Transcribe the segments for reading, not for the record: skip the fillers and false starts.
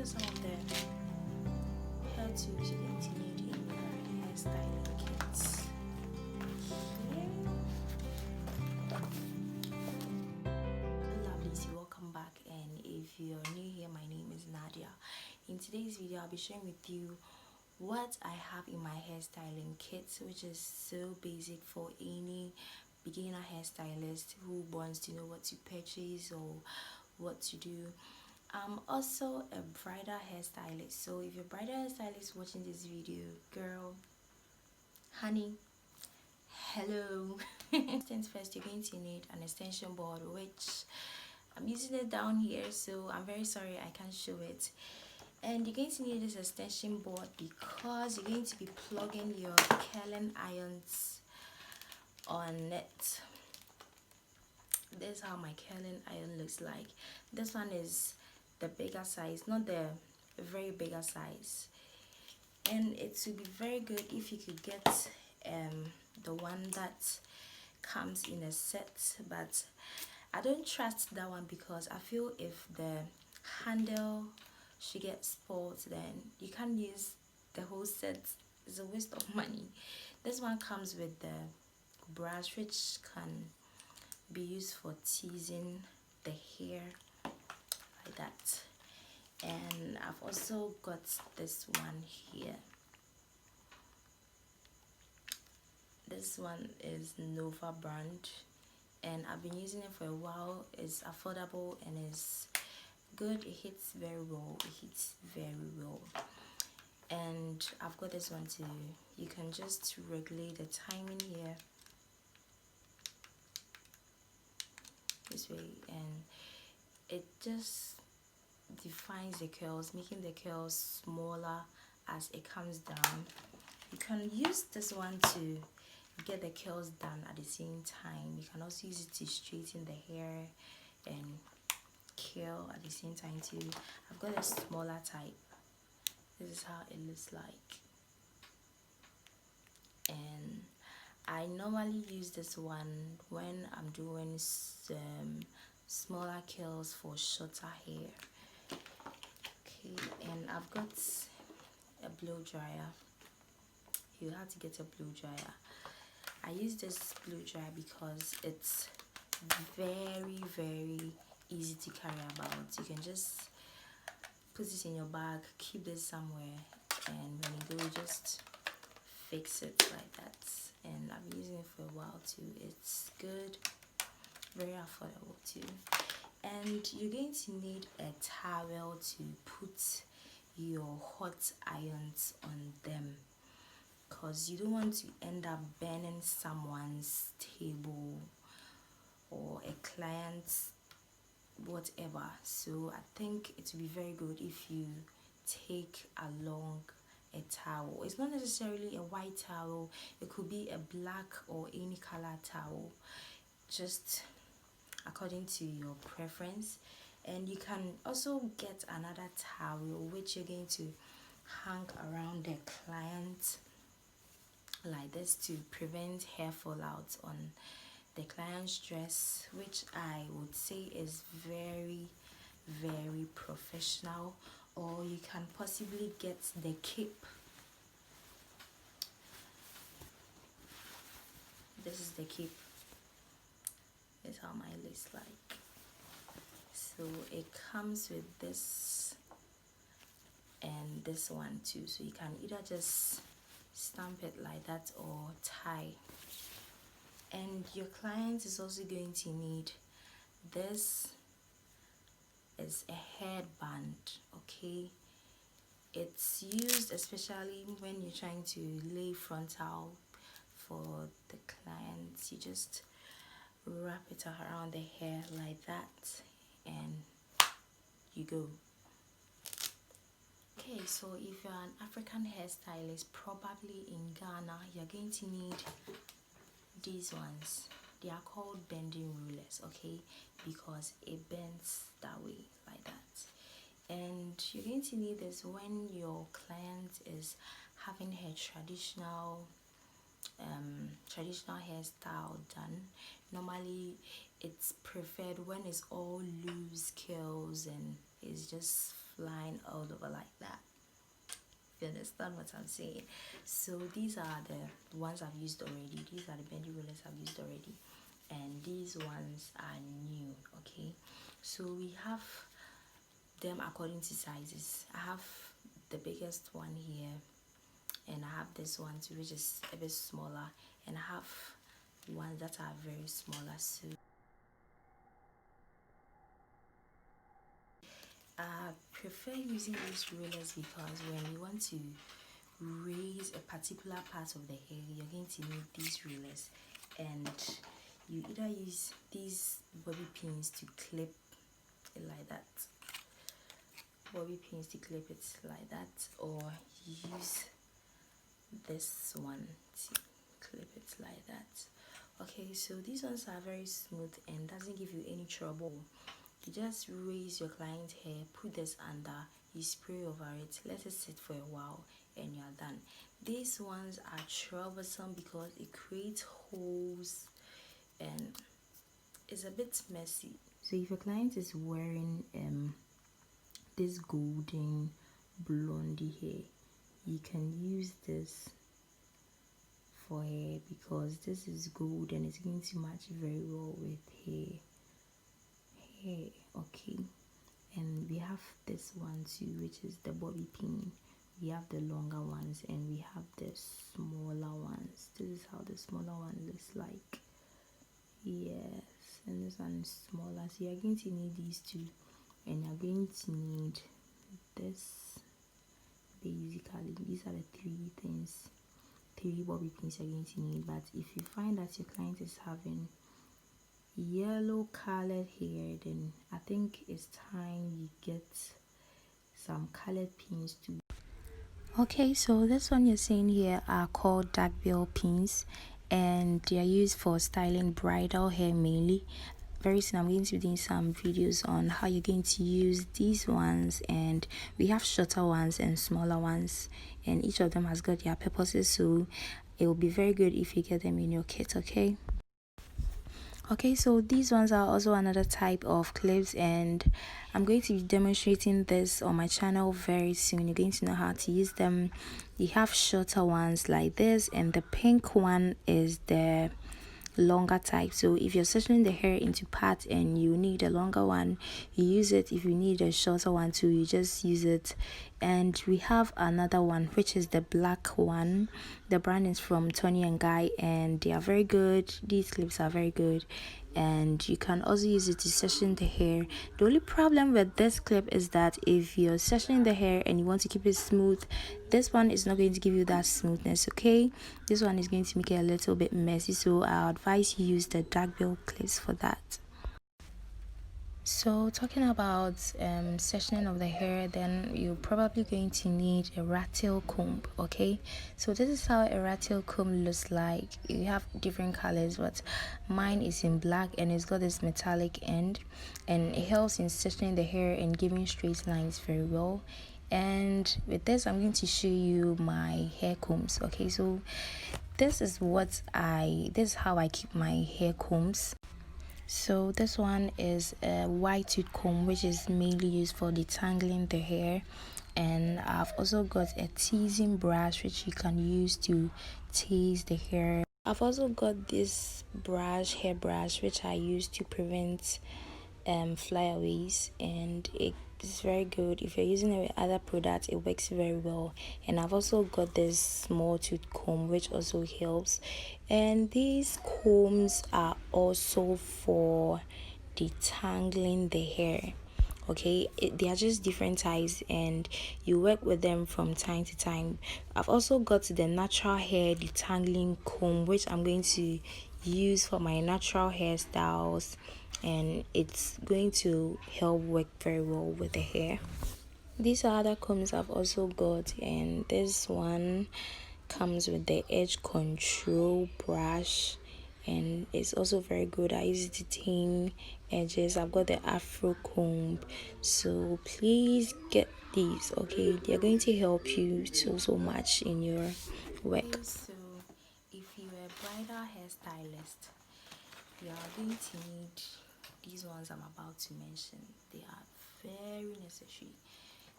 are some of the hair tools you're going to need in your hairstyling kits. Lovelies, welcome back, and if you're new here, my name is Nadia. In today's video, I'll be sharing with you what I have in my hairstyling kit, which is so basic for any beginner hairstylist who wants to know what to purchase or what to do. I'm also a bridal hairstylist, so if you're a bridal hairstylist watching this video, girl, honey, hello. First things first, you're going to need an extension board, which I'm using it down here, so I'm very sorry I can't show it. And you're going to need this extension board because you're going to be plugging your curling irons on it. This is how my curling iron looks like. This one is the bigger size, not the very bigger size, and it would be very good if you could get the one that comes in a set, but I don't trust that one because I feel if the handle should get spoiled, then you can't use the whole set. It's a waste of money. This one comes with the brush, which can be used for teasing the hair like that. And I've also got this one here. This one is Nova brand, and I've been using it for a while. It's affordable and it's good. It hits very well. And I've got this one too. You can just regulate the timing here this way, and it just defines the curls, making the curls smaller as it comes down. You can use this one to get the curls done at the same time. You can also use it to straighten the hair and curl at the same time too. I've got a smaller type. This is how it looks like, and I normally use this one when I'm doing some smaller curls for shorter hair. Okay, and I've got a blow dryer. You have to get a blow dryer. I use this blow dryer because it's very easy to carry about. You can just put it in your bag, keep this somewhere, and when you go, you just fix it like that. And I've been using it for a while too. It's good, very affordable too. And you're going to need a towel to put your hot irons on them, because you don't want to end up burning someone's table or a client's whatever. So I think it would be very good if you take along a towel. It's not necessarily a white towel, it could be a black or any color towel, just according to your preference. And you can also get another towel which you're going to hang around the client like this to prevent hair fallout on the client's dress, which I would say is very professional. Or you can possibly get the cape. This is the cape. This is how mine looks like. So it comes with this and this one too, so you can either just stamp it like that or tie. And your client is also going to need this. Is a headband. Okay, it's used especially when you're trying to lay frontal for the clients. You just wrap it around the hair like that and you go. Okay, so if you're an African hairstylist, probably in Ghana, you're going to need these ones. They are called bending rulers, okay, because it bends that way like that. And you're going to need this when your client is having her traditional hairstyle done. Normally it's preferred when it's all loose curls and it's just flying all over like that. You understand what I'm saying? So these are the ones I've used already. These are the bendy rollers I've used already, and these ones are new. Okay, so we have them according to sizes. I have the biggest one here, and I have this one too, which is a bit smaller, and I have ones that are very smaller. So I prefer using these rollers because when you want to raise a particular part of the hair, you're going to need these rollers, and you either use these bobby pins to clip it like that, or use this one to clip it like that. Okay, so these ones are very smooth and doesn't give you any trouble. You just raise your client's hair, put this under, you spray over it, let it sit for a while, and you're done. These ones are troublesome because it creates holes and it's a bit messy. So if your client is wearing this golden blondie hair, you can use this for hair because this is gold and it's going to match very well with hair. Okay, and we have this one too, which is the bobby pin. We have the longer ones and we have the smaller ones. This is how the smaller one looks like. Yes, and this one is smaller, so you're going to need these two, and you're going to need this. Basically these are the three bobby pins you're going to need. But if you find that your client is having yellow colored hair, then I think it's time you get some colored pins too. Okay, so this one you're seeing here are called duckbill pins, and they are used for styling bridal hair mainly. Very soon I'm going to be doing some videos on how you're going to use these ones, and we have shorter ones and smaller ones, and each of them has got their purposes, so it will be very good if you get them in your kit. Okay, so these ones are also another type of clips, and I'm going to be demonstrating this on my channel very soon. You're going to know how to use them. You have shorter ones like this, and the pink one is the longer type. So if you're sectioning the hair into parts and you need a longer one, you use it. If you need a shorter one too, you just use it. And we have another one, which is the black one. The brand is from Tony and Guy, and they are very good. These clips are very good, and you can also use it to section the hair. The only problem with this clip is that if you're sectioning the hair and you want to keep it smooth, this one is not going to give you that smoothness. Okay, this one is going to make it a little bit messy, so I advise you use the duckbill clips for that. So talking about sectioning of the hair, then you're probably going to need a rat tail comb. Okay, so this is how a rat tail comb looks like. You have different colors, but mine is in black and it's got this metallic end, and it helps in sectioning the hair and giving straight lines very well. And with this, I'm going to show you my hair combs. Okay, so this is how I keep my hair combs. So this one is a white tooth comb, which is mainly used for detangling the hair, and I've also got a teasing brush which you can use to tease the hair. I've also got this hair brush, which I use to prevent flyaways, and it's very good. If you're using it with other products, it works very well. And I've also got this small tooth comb, which also helps. And these combs are also for detangling the hair. Okay, they are just different types, and you work with them from time to time. I've also got the natural hair detangling comb, which I'm going to use for my natural hairstyles, and it's going to help work very well with the hair. These are other combs I've also got, and this one comes with the edge control brush, and it's also very good. I use it to tame edges. I've got the afro comb, so please get these. Okay, they're going to help you so much in your work. Okay, so if you're a bridal hairstylist, you are going to need these ones I'm about to mention. They are very necessary.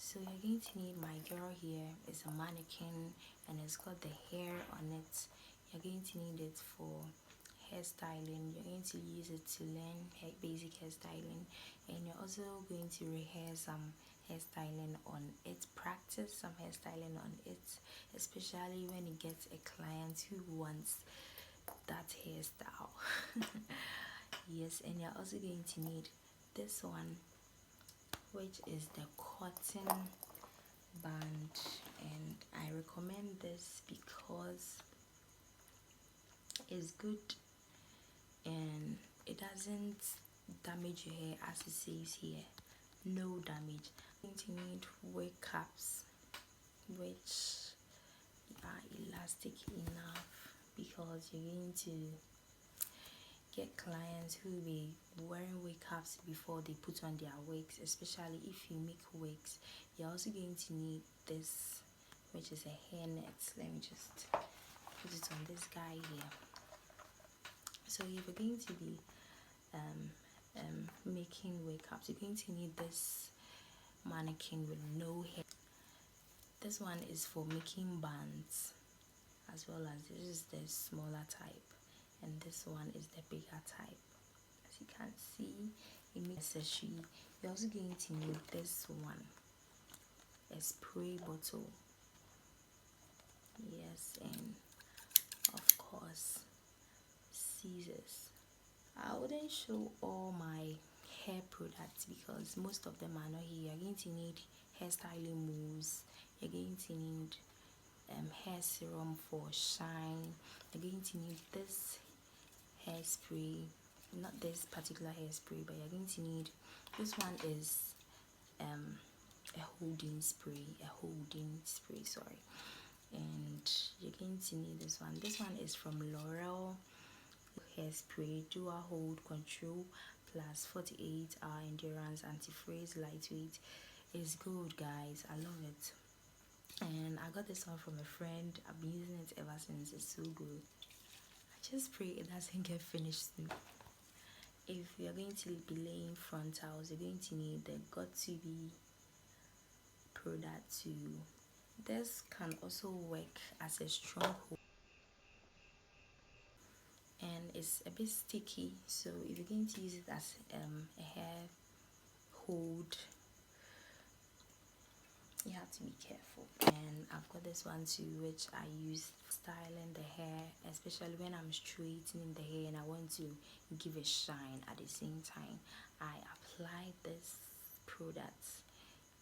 So you're going to need, my girl here is a mannequin and it's got the hair on it. You're going to need it for hairstyling. You're going to use it to learn basic hairstyling, and you're also going to rehearse some hairstyling on it, practice some hairstyling on it, especially when you get a client who wants that hairstyle. Yes, and you're also going to need this one, which is the cotton band, and I recommend this because it's good and it doesn't damage your hair, as it says here, no damage. You're going to need wig caps which are elastic enough, because you're going to get clients who will be wearing wig caps before they put on their wigs, especially if you make wigs. You're also going to need this, which is a hairnet. Let me just put it on this guy here. So if you're going to be making wig caps, you're going to need this mannequin with no hair. This one is for making buns, as well as this is the smaller type, and this one is the bigger type. As you can see, it makes a sheet. You're also going to need this one, a spray bottle. Yes, and of course scissors. I wouldn't show all my hair products because most of them are not here. You're going to need hairstyling moves. You're going to need hair serum for shine. You're going to need this hairspray, not this particular hairspray, but you're going to need, this one is a holding spray, sorry. And you're going to need this one. This one is from L'Oreal hairspray, dual hold control plus 48-hour endurance, anti-frizz, lightweight. It's good, guys. I love it, and I got this one from a friend. I've been using it ever since. It's so good. I just pray it doesn't get finished soon. If you're going to be laying frontals, you're going to need the got to be product too. This can also work as a strong hold, and it's a bit sticky, so if you're going to use it as a hair hold, you have to be careful. And I've got this one too, which I use styling the hair, especially when I'm straightening the hair and I want to give a shine at the same time. I apply this product,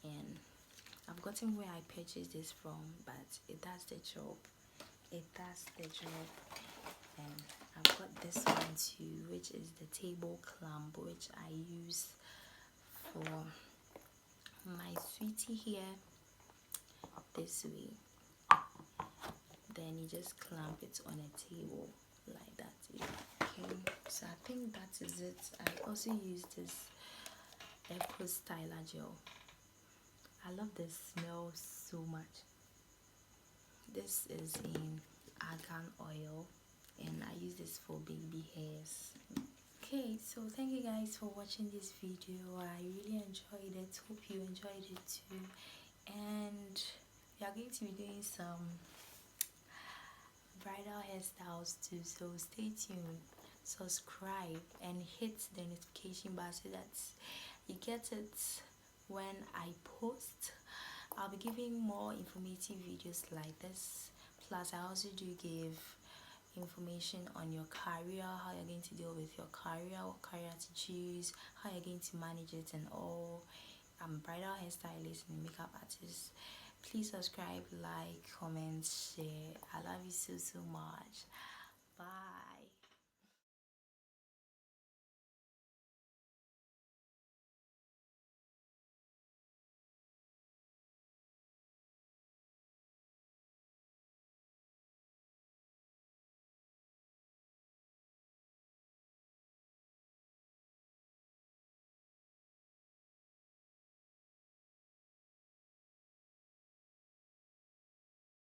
and I've gotten where I purchased this from, but it does the job. And I've got this one too, which is the table clamp, which I use for my sweetie here. This way, then you just clamp it on a table like that. Okay, so I think that is it. I also use this Echo Styler gel. I love this smell so much. This is in argan oil, and I use this for baby hairs. Okay, so thank you guys for watching this video. I really enjoyed it. Hope you enjoyed it too. And we are going to be doing some bridal hairstyles too, so stay tuned, subscribe, and hit the notification bar so that you get it when I post. I'll be giving more informative videos like this. Plus I also do give information on your career, how you're going to deal with your career, what career to choose, how you're going to manage it, and all. I'm a bridal hairstylist and makeup artist. Please subscribe, like, comment, share. I love you so much. Bye.